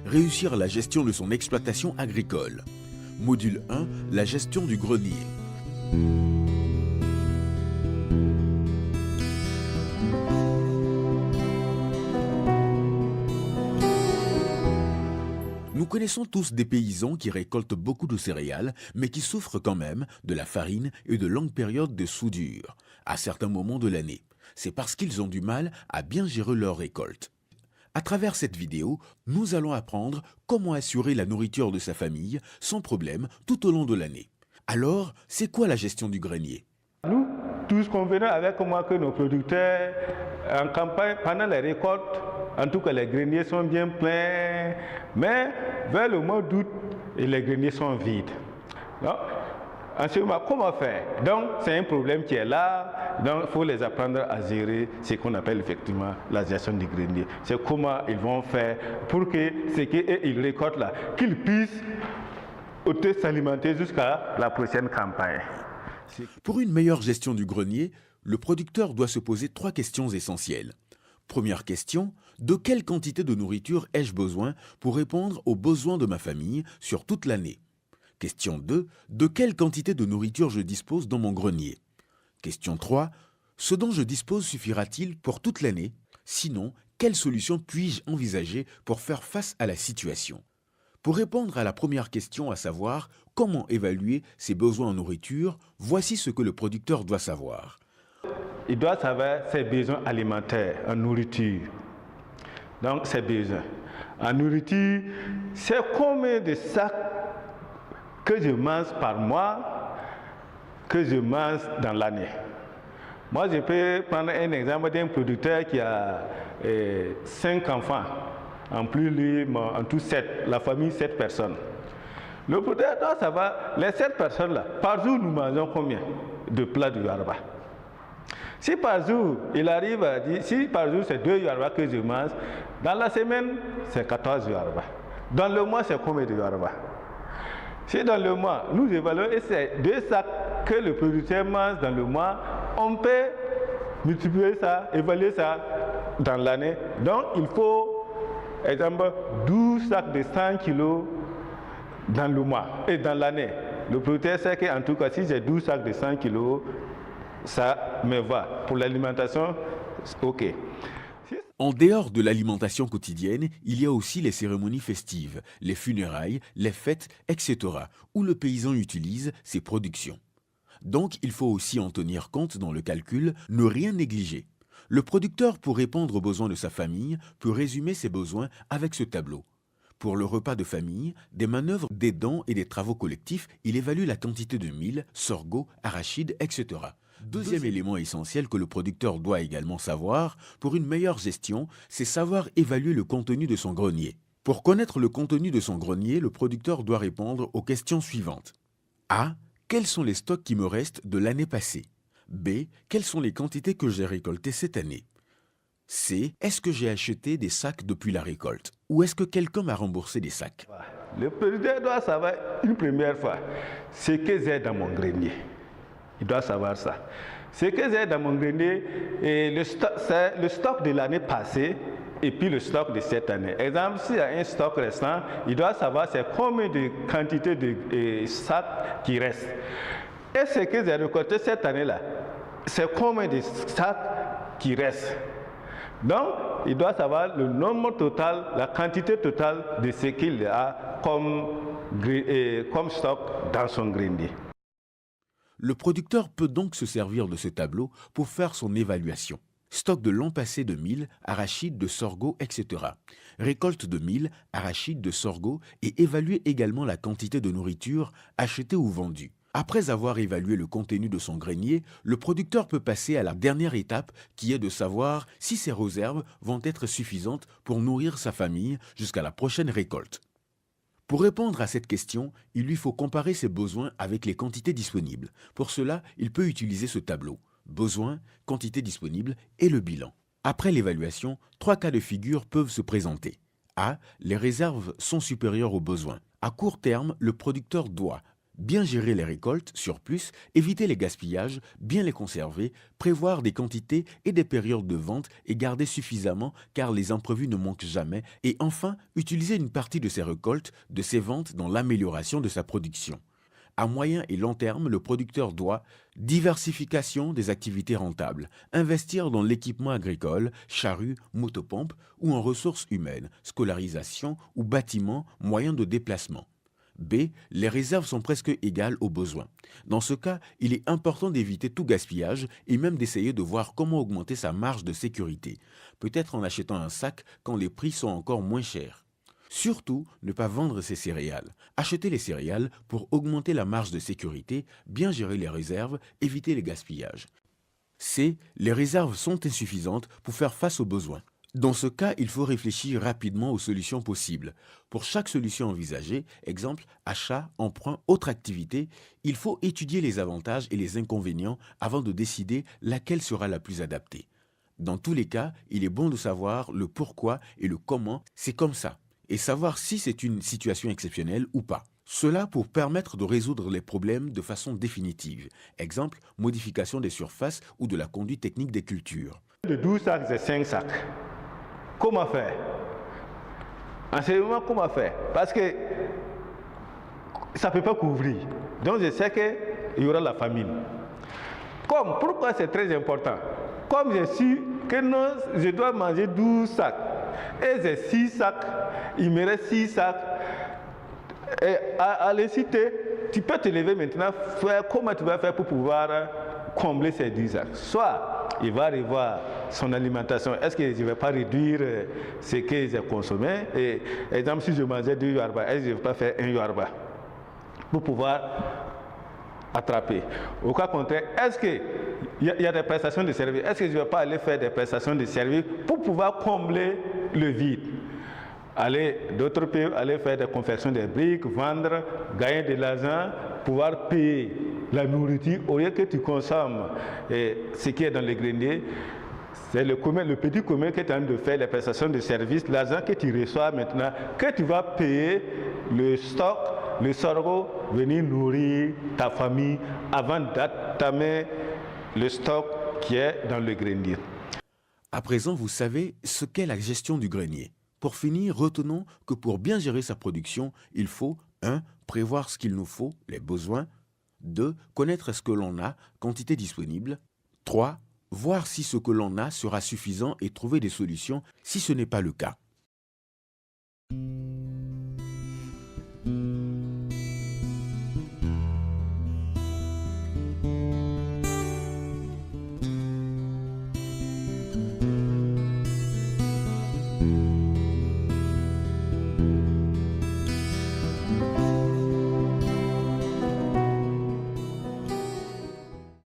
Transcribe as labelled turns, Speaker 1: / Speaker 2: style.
Speaker 1: Réussir la gestion de son exploitation agricole. Module 1, la gestion du grenier. Nous connaissons tous des paysans qui récoltent beaucoup de céréales, mais qui souffrent quand même de la farine et de longues périodes de soudure, à certains moments de l'année. C'est parce qu'ils ont du mal à bien gérer leur récolte. À travers cette vidéo, nous allons apprendre comment assurer la nourriture de sa famille sans problème tout au long de l'année. Alors, c'est quoi la gestion du grenier?
Speaker 2: Nous, tous convenons avec moi que nos producteurs, en campagne, pendant les récoltes, en tout cas les greniers sont bien pleins, mais vers le mois d'août, les greniers sont vides. Donc, en ce moment, comment faire? Donc, c'est un problème qui est là, donc il faut les apprendre à gérer ce qu'on appelle effectivement la gestion du grenier. C'est comment ils vont faire pour que ce qu'ils récoltent là, qu'ils puissent s'alimenter jusqu'à la prochaine campagne.
Speaker 1: Pour une meilleure gestion du grenier, le producteur doit se poser 3 questions essentielles. Première question, de quelle quantité de nourriture ai-je besoin pour répondre aux besoins de ma famille sur toute l'année? Question 2, de quelle quantité de nourriture je dispose dans mon grenier? Question 3, ce dont je dispose suffira-t-il pour toute l'année? Sinon, quelle solution puis-je envisager pour faire face à la situation? Pour répondre à la première question, à savoir comment évaluer ses besoins en nourriture, voici ce que le producteur doit savoir.
Speaker 2: Il doit savoir ses besoins alimentaires en nourriture. Donc, ses besoins. En nourriture, c'est combien de sacs que je mange par mois, que je mange dans l'année. Moi, je peux prendre un exemple d'un producteur qui a 5 enfants. En plus, lui, en tout 7, la famille 7 personnes. Le producteur doit savoir, les 7 personnes-là, par jour, nous mangeons combien de plats de yarba? Si par jour, il arrive à dire, si par jour c'est 2 yarba que je mange, dans la semaine, c'est 14 yarba. Dans le mois, c'est combien de yarba? Si dans le mois, nous évaluons et c'est 2 sacs que le producteur mange dans le mois, on peut multiplier ça, évaluer ça dans l'année. Donc, il faut, exemple, 12 sacs de 100 kilos dans le mois et dans l'année. Le producteur sait qu'en tout cas, si j'ai 12 sacs de 100 kilos, ça me va. Pour l'alimentation, ok.
Speaker 1: En dehors de l'alimentation quotidienne, il y a aussi les cérémonies festives, les funérailles, les fêtes, etc., où le paysan utilise ses productions. Donc, il faut aussi en tenir compte dans le calcul, ne rien négliger. Le producteur, pour répondre aux besoins de sa famille, peut résumer ses besoins avec ce tableau. Pour le repas de famille, des manœuvres, des dons et des travaux collectifs, il évalue la quantité de mil, sorgho, arachide, etc. Deuxième élément essentiel que le producteur doit également savoir pour une meilleure gestion, c'est savoir évaluer le contenu de son grenier. Pour connaître le contenu de son grenier, le producteur doit répondre aux questions suivantes. A. Quels sont les stocks qui me restent de l'année passée? B. Quelles sont les quantités que j'ai récoltées cette année? C. Est-ce que j'ai acheté des sacs depuis la récolte? Ou est-ce que quelqu'un m'a remboursé des sacs?
Speaker 2: Le producteur doit savoir une première fois ce que j'ai dans mon grenier. Il doit savoir ça. Ce que j'ai dans mon grenier, c'est le stock de l'année passée et puis le stock de cette année. Exemple, s'il y a un stock restant, il doit savoir c'est combien de quantité de sacs qui restent. Et ce que j'ai récolté cette année-là, c'est combien de sacs qui restent. Donc, il doit savoir le nombre total, la quantité totale de ce qu'il a comme stock dans son grenier.
Speaker 1: Le producteur peut donc se servir de ce tableau pour faire son évaluation. Stock de l'an passé de mil, arachide, de sorgho, etc. Récolte de mil, arachide, de sorgho et évaluer également la quantité de nourriture achetée ou vendue. Après avoir évalué le contenu de son grenier, le producteur peut passer à la dernière étape qui est de savoir si ses réserves vont être suffisantes pour nourrir sa famille jusqu'à la prochaine récolte. Pour répondre à cette question, il lui faut comparer ses besoins avec les quantités disponibles. Pour cela, il peut utiliser ce tableau. Besoins, quantité disponible et le bilan. Après l'évaluation, 3 cas de figure peuvent se présenter. A. Les réserves sont supérieures aux besoins. À court terme, le producteur doit Bien gérer les récoltes, surplus, éviter les gaspillages, bien les conserver, prévoir des quantités et des périodes de vente et garder suffisamment car les imprévus ne manquent jamais. Et enfin, utiliser une partie de ces récoltes, de ces ventes dans l'amélioration de sa production. À moyen et long terme, le producteur doit diversification des activités rentables, investir dans l'équipement agricole, charrues, motopompes ou en ressources humaines, scolarisation ou bâtiments, moyens de déplacement. B. Les réserves sont presque égales aux besoins. Dans ce cas, il est important d'éviter tout gaspillage et même d'essayer de voir comment augmenter sa marge de sécurité, peut-être en achetant un sac quand les prix sont encore moins chers. Surtout, ne pas vendre ses céréales. Acheter les céréales pour augmenter la marge de sécurité, bien gérer les réserves, éviter les gaspillages. C. Les réserves sont insuffisantes pour faire face aux besoins. Dans ce cas, il faut réfléchir rapidement aux solutions possibles. Pour chaque solution envisagée, exemple, achat, emprunt, autre activité, il faut étudier les avantages et les inconvénients avant de décider laquelle sera la plus adaptée. Dans tous les cas, il est bon de savoir le pourquoi et le comment, c'est comme ça, et savoir si c'est une situation exceptionnelle ou pas. Cela pour permettre de résoudre les problèmes de façon définitive. Exemple, modification des surfaces ou de la conduite technique des cultures.
Speaker 2: De 12 sacs, c'est 5 sacs. Comment faire? Enseignement, comment faire? Parce que ça ne peut pas couvrir. Donc je sais qu'il y aura la famine. Pourquoi c'est très important? Comme je suis que non, je dois manger 12 sacs. Et j'ai 6 sacs, il me reste 6 sacs. Et à les citer, tu peux te lever maintenant, comment tu vas faire pour pouvoir combler ces 10 sacs? Soit il va revoir son alimentation. Est-ce que je ne vais pas réduire ce que j'ai consommé? Et exemple, si je mangeais 2 yarba, est-ce que je ne vais pas faire 1 yarba pour pouvoir attraper? Au cas contraire, est-ce qu'il y a des prestations de services? Est-ce que je ne vais pas aller faire des prestations de services pour pouvoir combler le vide? D'autres pays, aller faire des confections de briques, vendre, gagner de l'argent, pouvoir payer la nourriture au lieu que tu consommes ce qui est dans les greniers. C'est le petit commun que tu as de faire les prestations de services, l'argent que tu reçois maintenant, que tu vas payer le stock, le sorgho, venir nourrir ta famille avant d'entamer le stock qui est dans le grenier.
Speaker 1: À présent, vous savez ce qu'est la gestion du grenier. Pour finir, retenons que pour bien gérer sa production, il faut 1. Prévoir ce qu'il nous faut, les besoins. 2. Connaître ce que l'on a, quantité disponible. 3. Voir si ce que l'on a sera suffisant et trouver des solutions si ce n'est pas le cas.